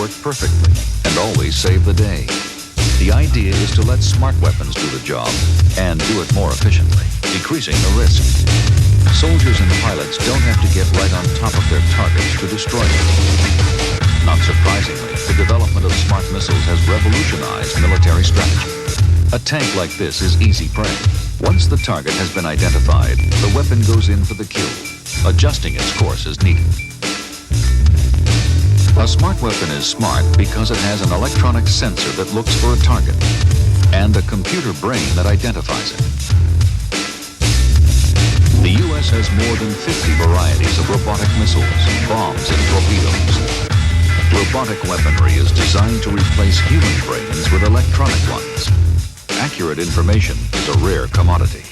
work perfectly and always save the day. The idea is to let smart weapons do the job and do it more efficiently, decreasing the risk. Soldiers and pilots don't have to get right on top of their targets to destroy them. Not surprisingly, the development of smart missiles has revolutionized military strategy. A tank like this is easy prey. Once the target has been identified, the weapon goes in for the kill, adjusting its course as needed. A smart weapon is smart because it has an electronic sensor that looks for a target and a computer brain that identifies it. The U.S. has more than 50 varieties of robotic missiles, bombs, and torpedoes. Robotic weaponry is designed to replace human brains with electronic ones. Accurate information is a rare commodity.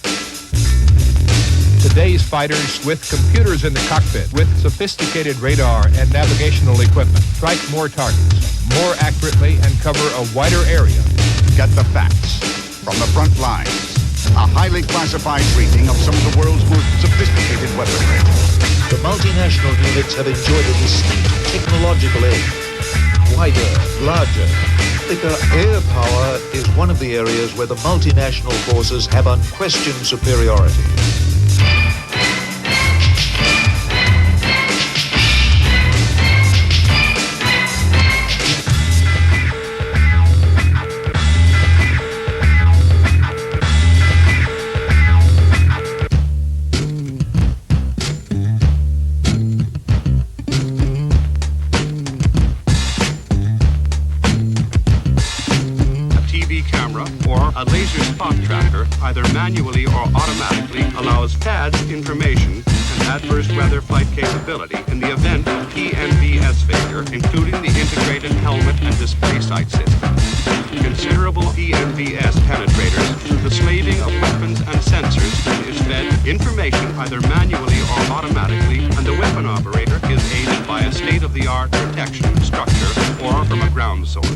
Today's fighters with computers in the cockpit, with sophisticated radar and navigational equipment, strike more targets, more accurately, and cover a wider area. Get the facts from the front lines. A highly classified briefing of some of the world's most sophisticated weaponry. The multinational units have enjoyed a distinct technological edge. Wider, larger, thicker air power is one of the areas where the multinational forces have unquestioned superiority. A laser spot tracker, either manually or automatically, allows FADS information and adverse weather flight capability in the event of PNVS failure, including the integrated helmet and display sight system. Considerable PNVS penetrators through the slaving of weapons and sensors is fed information either manually or automatically, and the weapon operator is aided by a state-of-the-art protection structure or from a ground source.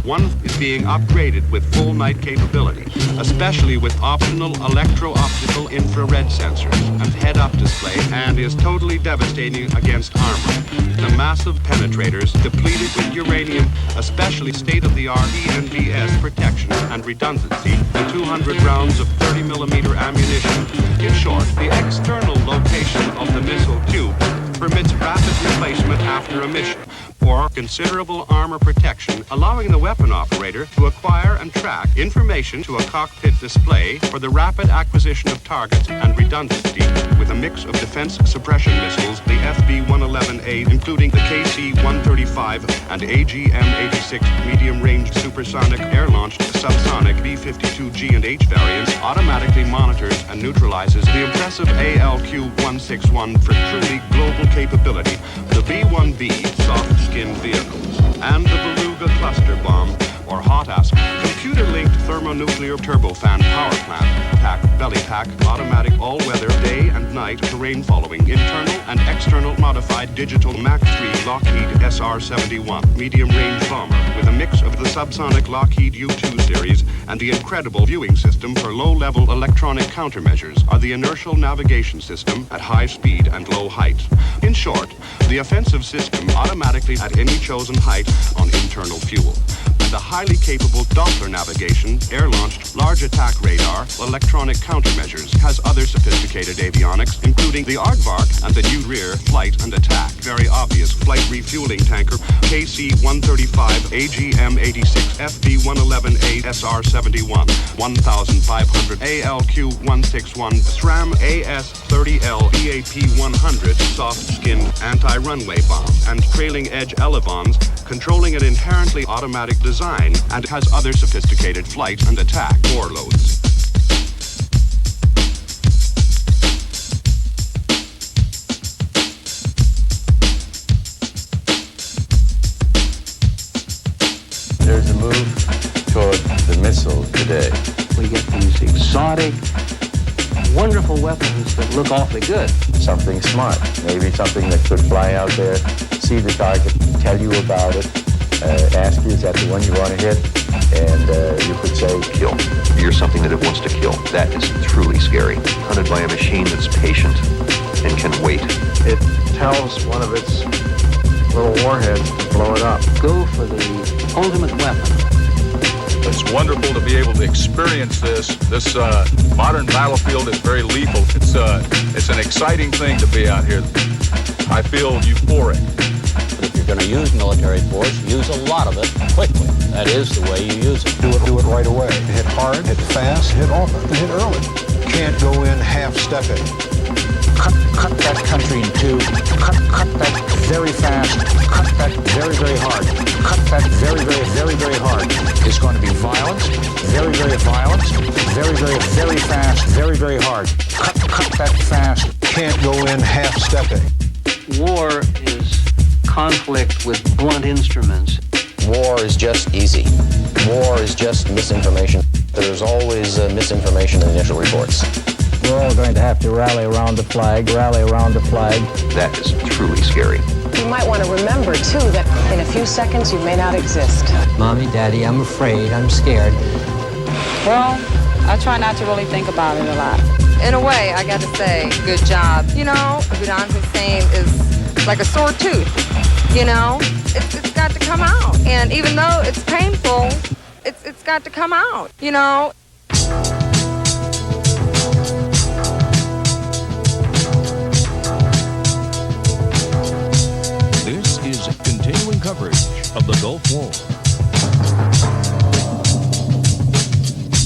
One is being upgraded with full night capability, especially with optional electro-optical infrared sensors and head-up display, and is totally devastating against armor. The massive penetrators depleted with uranium, especially state-of-the-art PNVS protection and redundancy, and 200 rounds of 30mm ammunition. In short, the external location of the missile tube permits rapid replacement after a mission, or considerable armor protection, allowing the weapon operator to acquire and track information to a cockpit display for the rapid acquisition of targets and redundancy with a mix of defense suppression missiles, the FB-111A, including the KC-135 and AGM-86 medium-range supersonic air-launched subsonic B-52G and H variants, automatically monitors and neutralizes the impressive ALQ-161 for truly global capability, the B-1B soft-skinned vehicles, and the Beluga cluster bomb, or HOTAS, computer-linked thermonuclear turbofan power plant, pack, belly pack, automatic all-weather, day and night terrain following, internal and external modified digital Mach 3 Lockheed SR-71 medium-range bomber with a mix of the subsonic Lockheed U-2 series and the incredible viewing system for low-level electronic countermeasures are the inertial navigation system at high speed and low height. In short, the offensive system automatically at any chosen height on internal fuel. And the highly capable Doppler navigation, air-launched, large attack radar, electronic countermeasures, has other sophisticated avionics, including the aardvark and the new rear flight and attack. Very obvious flight refueling tanker, KC-135, AGM-86, FB-111A, SR-71, 1,500, ALQ-161, SRAM AS-30L, EAP-100, soft-skinned anti-runway bomb, and trailing edge elevons, controlling an inherently automatic design, and has other sophisticated flight and attack warloads. There's a move toward the missile today. We get these exotic, wonderful weapons that look awfully good. Something smart, maybe something that could fly out there, see the target, tell you about it, ask you, is that the one you want to hit? And you could say, kill. You're something that it wants to kill. That is truly scary. Hunted by a machine that's patient and can wait. It tells one of its little warheads to blow it up. Go for the ultimate weapon. It's wonderful to be able to experience this. This modern battlefield is very lethal. It's an exciting thing to be out here. I feel euphoric. If you're going to use military force, use a lot of it quickly. That is the way you use it. Do it right away. Hit hard, hit fast, hit often, hit early. Can't go in half-stepping. Cut that country in two. Cut that very fast. Cut that very, very hard. Cut that very, very, very, very hard. It's going to be violent, very, very violent, very, very, very fast, very, very hard. Cut that fast. Can't go in half-stepping. War is conflict with blunt instruments. War is just easy. War is just misinformation. There's always misinformation in the initial reports. We're all going to have to rally around the flag, rally around the flag. That is truly scary. You might want to remember, too, that in a few seconds you may not exist. Mommy, Daddy, I'm afraid, I'm scared. Well, I try not to really think about it a lot. In a way, I got to say, good job. You know, Saddam Hussein is like a sore tooth. You know, it's got to come out. And even though it's painful, it's got to come out, you know. This is continuing coverage of the Gulf War.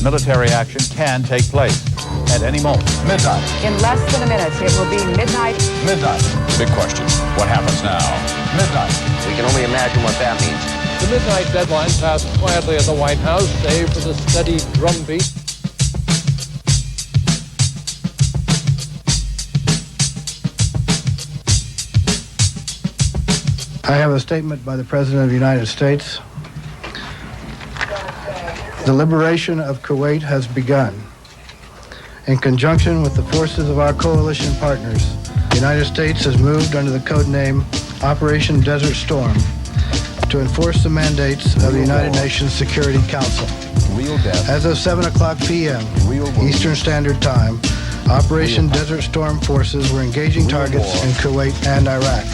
Military action can take place at any moment. Midnight. In less than a minute, it will be midnight. Midnight. Big question. What happens now? Midnight. We can only imagine what that means. The midnight deadline passed quietly at the White House, save for the steady drumbeat. I have a statement by the President of the United States. The liberation of Kuwait has begun. In conjunction with the forces of our coalition partners, the United States has moved under the code name Operation Desert Storm to enforce the mandates of the United Nations Security Council. As of 7 o'clock p.m. Eastern Standard Time, Operation Desert Storm forces were engaging targets in Kuwait and Iraq.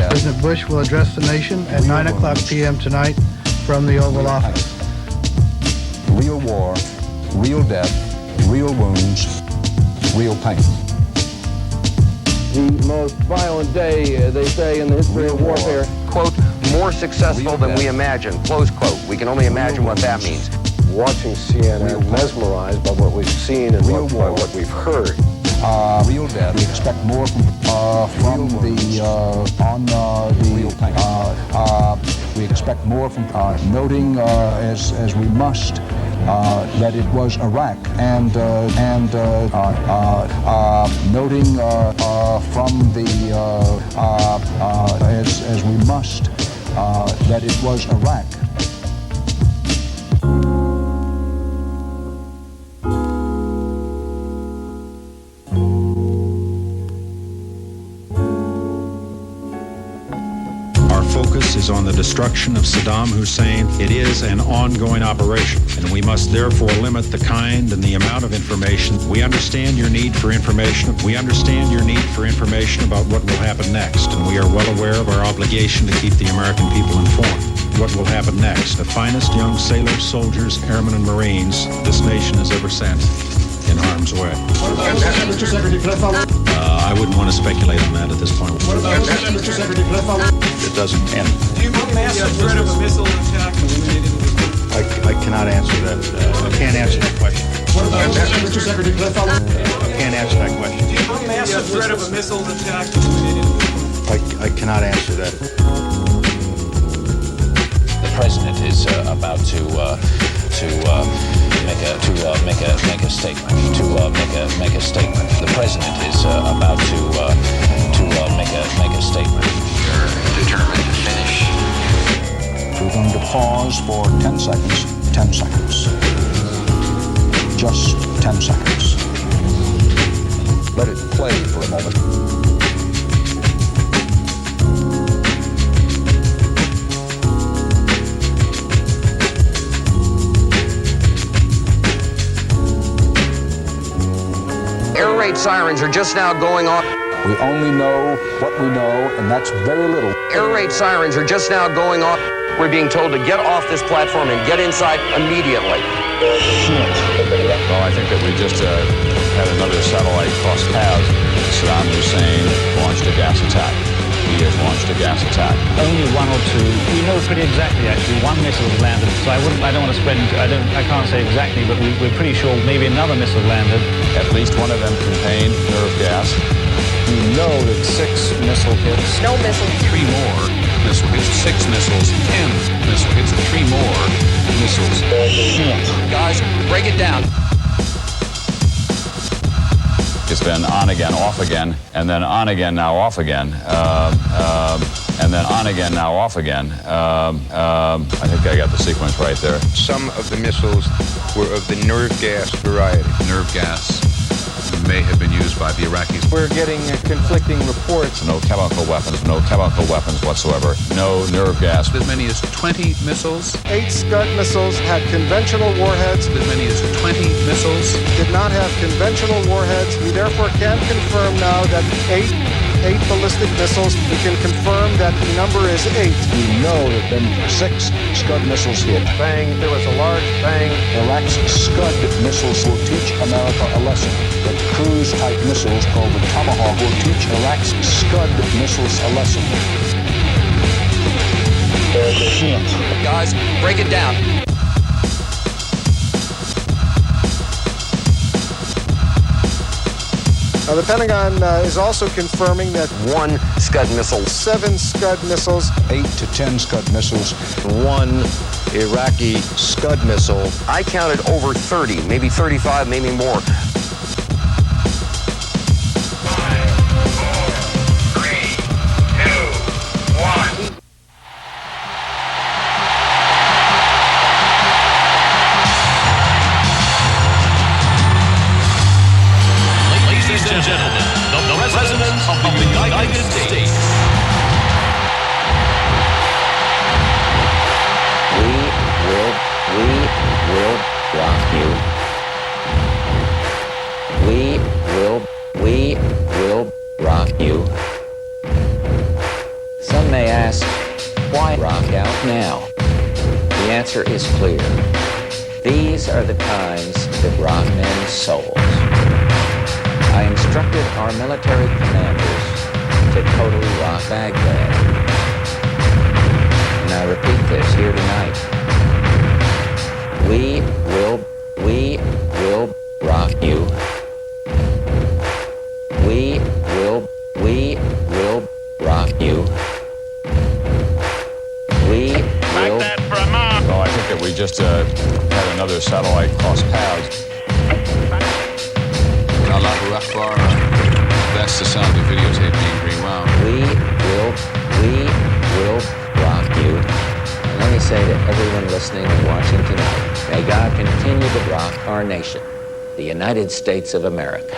President Bush will address the nation at 9 o'clock p.m. tonight from the Oval Office. Real war, real death, real wounds, real pain. The most violent day, they say, in the history of warfare. Quote, more successful than we imagine, close quote. We can only imagine what that means. Watching CNN, mesmerized by what we've seen and by what we've heard. Real death. We expect more from the real pain. We expect more from noting as we must that it was Iraq and noting from the as we must that it was Iraq. Focus is on the destruction of Saddam Hussein. It is an ongoing operation, and we must therefore limit the kind and the amount of information. We understand your need for information. We understand your need for information about what will happen next, and we are well aware of our obligation to keep the American people informed. What will happen next? The finest young sailors, soldiers, airmen, and Marines this nation has ever sent in harm's way. I wouldn't want to speculate on that at this point. It doesn't end. Do you mass the threat of a missile attack eliminated? I cannot answer that. I can't answer that question. I can't answer that question. Do you mass the threat of a missile attack eliminated? I cannot answer that. The president is about to make a statement. Make a statement. The president is about to make a statement. We're determined to finish. We're going to pause for 10 seconds. 10 seconds. Just 10 seconds. Let it play for a moment. Air raid sirens are just now going off. We only know what we know, and that's very little. Air raid sirens are just now going off. We're being told to get off this platform and get inside immediately. Well, I think that we just had another satellite cross paths. Saddam Hussein launched a gas attack. He has launched a gas attack. Only one or two. We know pretty exactly, actually. One missile landed, so I don't want to spread. I can't say exactly, but we're pretty sure maybe another missile landed. At least one of them contained nerve gas. We know that 6 missile hits. No missiles. 3 more missile hits. 6 missiles. 10 missile hits. 3 more missiles. Guys, break it down. It's been on again, off again, and then on again, now off again, and then on again, now off again. I think I got the sequence right there. Some of the missiles were of the nerve gas variety. Nerve gas may have been used by the Iraqis. We're getting conflicting reports. No chemical weapons whatsoever. No nerve gas. As many as 20 missiles. 8 Scud missiles had conventional warheads. As many as 20 missiles. Did not have conventional warheads. We therefore can confirm now that 8 ballistic missiles. We can confirm that the number is 8. We know that then 6 Scud missiles hit. Bang, there was a large bang. Iraq's Scud missiles will teach America a lesson. The cruise-type missiles called the Tomahawk will teach Iraq's Scud missiles a lesson. Guys, break it down. Now, the Pentagon is also confirming that 1 Scud missile. 7 Scud missiles. 8 to 10 Scud missiles. 1 Iraqi Scud missile. I counted over 30, maybe 35, maybe more. We will rock you. Some may ask, why rock out now? The answer is clear. These are the times that rock men's souls. I instructed our military commanders to totally rock Baghdad. And I repeat this here tonight. We will rock you. We will rock you. We will. Well, I think that we just had another satellite cross paths. Allahu Akbar. That's the sound of videotape being rewound. We will rock you. And let me say to everyone listening and watching tonight, may God continue to rock our nation, the United States of America.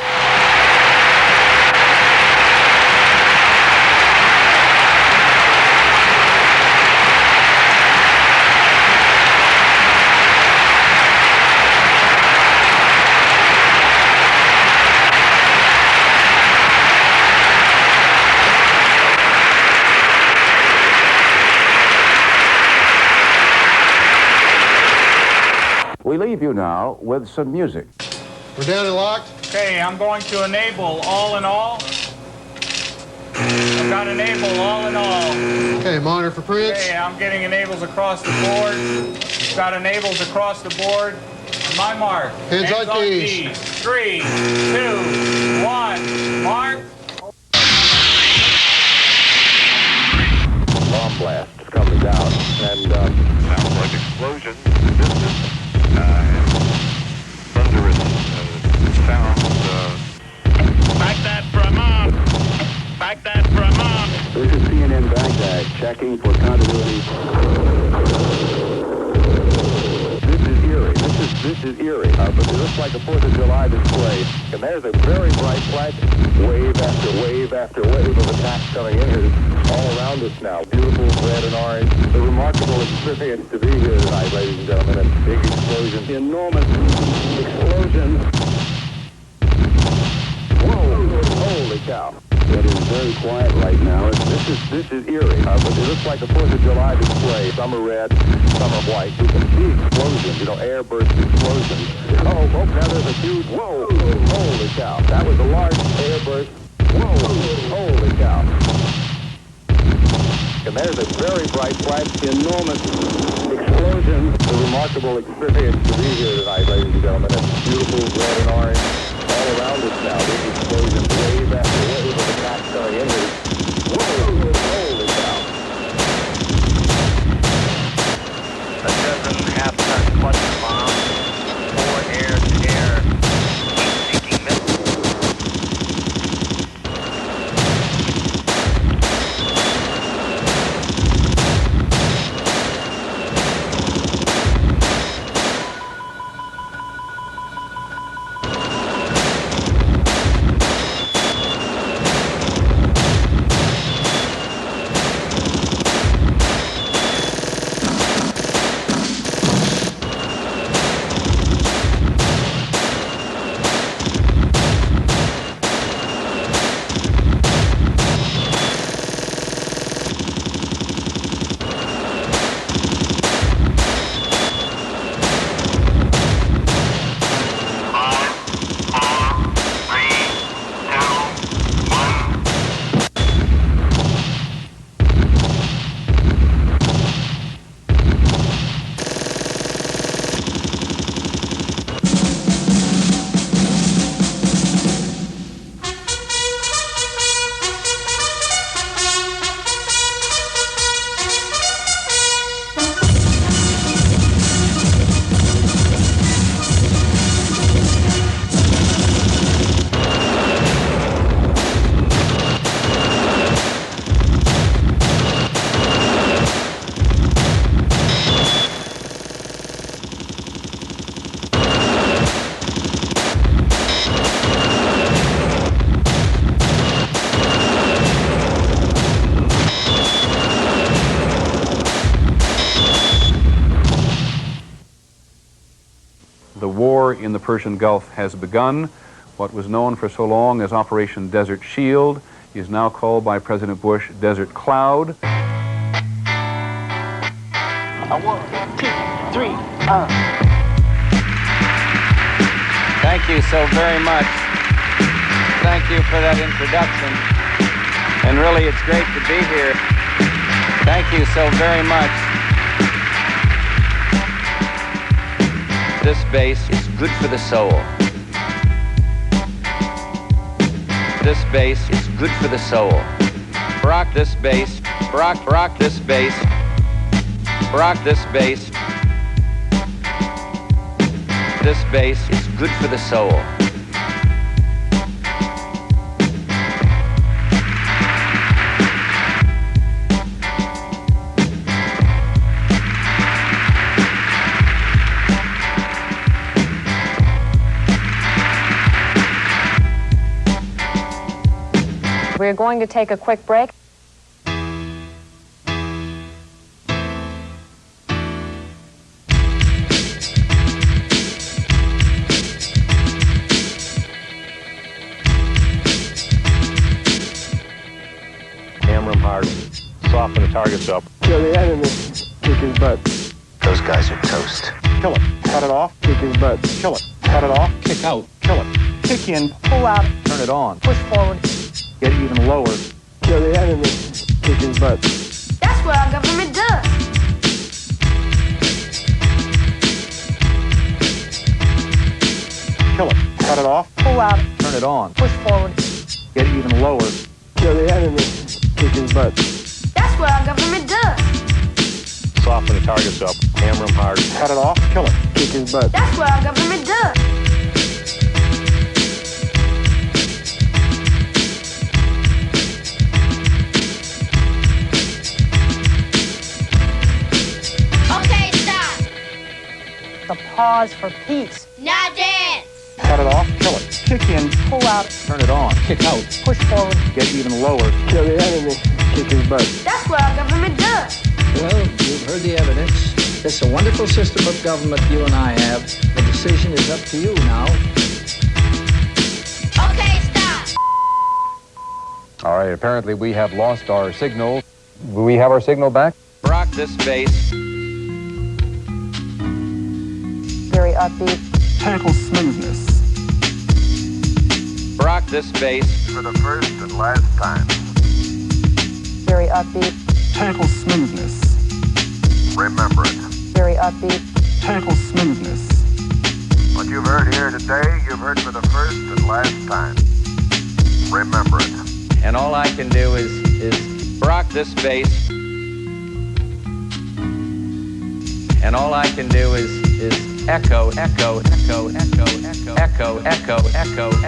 We leave you now with some music. We're down and locked. Okay, I'm going to enable all in all. I've got enable all in all. Okay, monitor for Prince. Okay, I'm getting enables across the board. Got enables across the board. My mark. Hands on keys. 3, 2, 1, mark. Bomb blast is coming down, and sounds like explosions in the distance. Thunderous sounds. Back that for a mom. Back that for a mom. This is CNN Baghdad checking for continuity. This is eerie, but it looks like a 4th of July display. And there's a very bright flag, wave after wave after wave of attacks coming in here all around us now. Beautiful red and orange. A remarkable experience to be here tonight, ladies and gentlemen. A big explosion. Enormous explosion. Whoa, holy cow. It is very quiet right now. This is eerie, but it looks like a 4th of July display. Some are red, some are white. You can see explosions, airburst explosions. Oh, now there's a huge, whoa, holy cow. That was a large airburst. Whoa, holy cow. And there's a very bright flash, enormous explosion. It's a remarkable experience to be here tonight, ladies and gentlemen. It's beautiful red and orange all around us now. These explosions, wave after wave of attacks coming in here. Whoa, holy cow. A dozen half-ton cluster bombs, 4 air-to-air heat-seeking missiles. The war in the Persian Gulf has begun. What was known for so long as Operation Desert Shield is now called by President Bush Desert Cloud. 1, 2, 3, Thank you so very much. Thank you for that introduction. And really, it's great to be here. Thank you so very much. This bass is good for the soul. This bass is good for the soul. Rock this bass. Rock this bass. Rock this bass. This bass is good for the soul. We're going to take a quick break. Hammer 'em hard. Soften the targets up. Kill the enemy. Kick his butt. Those guys are toast. Kill it. Cut it off. Kick his butt. Kill it. Cut it off. Kick out. Kill it. Kick in. Pull out. Turn it on. Push forward. Get even lower. Kill the enemy. Kick his butt. That's what our government does. Kill it. Cut it off. Pull out. Turn it on. Push forward. Get even lower. Kill the enemy. Kick his butt. That's what our government does. Soften the targets up. Hammer 'em hard. Cut it off. Kill it. Kick his butt. That's what our government does. Okay, stop. The pause for peace. Now dance. Cut it off. Kill it. Kick in. Pull out. Turn it on. Kick out. Push forward. Get even lower. Kill the enemy. Kick his butt. That's what our government does. Well, you've heard the evidence. It's a wonderful system of government you and I have. The decision is up to you now. Okay, stop. All right, apparently we have lost our signal. Do we have our signal back? Rock this bass. Very upbeat. Technical smoothness. Rock this bass. For the first and last time. Very upbeat. Technical smoothness. Remember it. Very upbeat. Technical smoothness. What you've heard here today, you've heard for the first and last time. Remember it. And all I can do is rock this bass. And all I can do is echo, echo, echo, echo, echo, echo, echo, echo,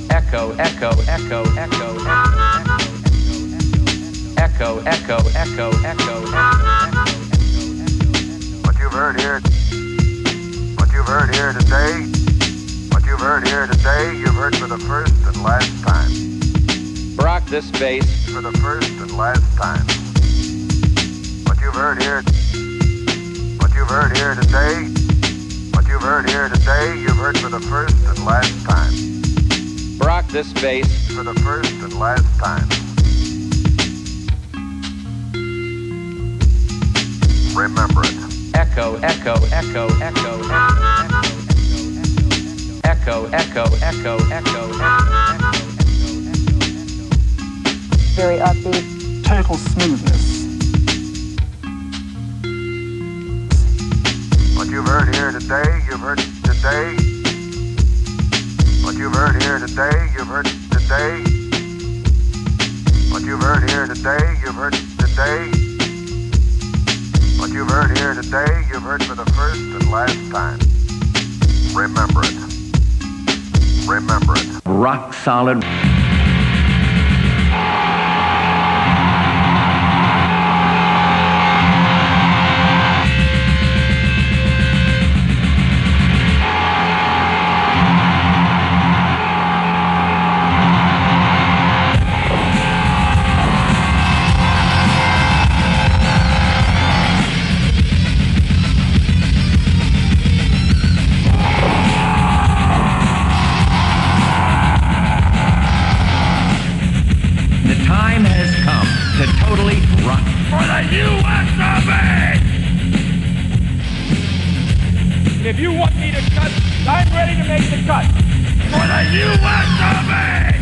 echo, echo, echo, echo, echo, echo, echo, echo, echo. What you've heard here today, what you've heard here today, you've heard for the first and last time. Rock this bass. For the first and last time. What you've heard here today, what you've heard here today, you've heard for the first and last time. Rock this bass. For the first and last time. Remember it. Echo, echo, echo, echo, echo, echo, echo, echo, Very upbeat. Technical smoothness. What you've heard here today, you've heard today. What you've heard here today, you've heard today. What you've heard here today, you've heard today. What you've heard here today, you've heard for the first and last time. Remember it. Remember it. rock solid. Totally rock for the U.S. Army! If you want me to cut, I'm ready to make the cut. For the U.S. Army!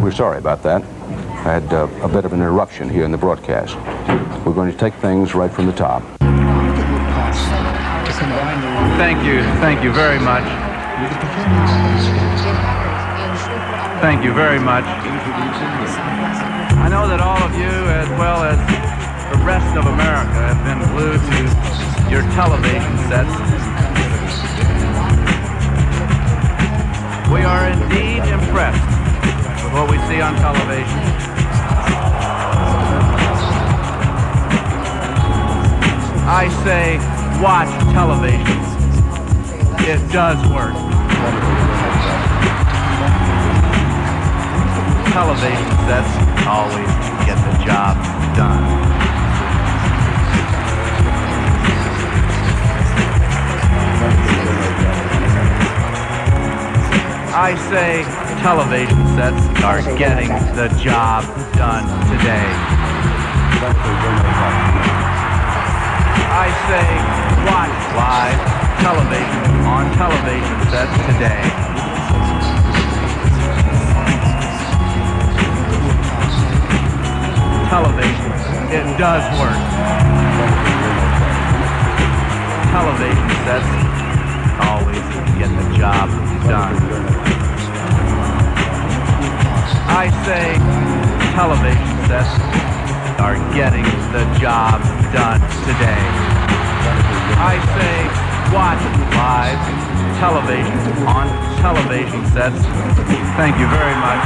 We're sorry about that. I had a bit of an interruption here in the broadcast. We're going to take things right from the top. Thank you very much. Thank you very much. I know that all of you, as well as the rest of America, have been glued to your television sets. We are indeed impressed with what we see on television. I say, watch television. It does work. Television sets always get the job done. I say television sets are getting the job done today. I say watch live television on television sets today. Television, it does work. Television sets always get the job done. I say television sets are getting the job done today. I say watch live television, on television sets. Thank you very much.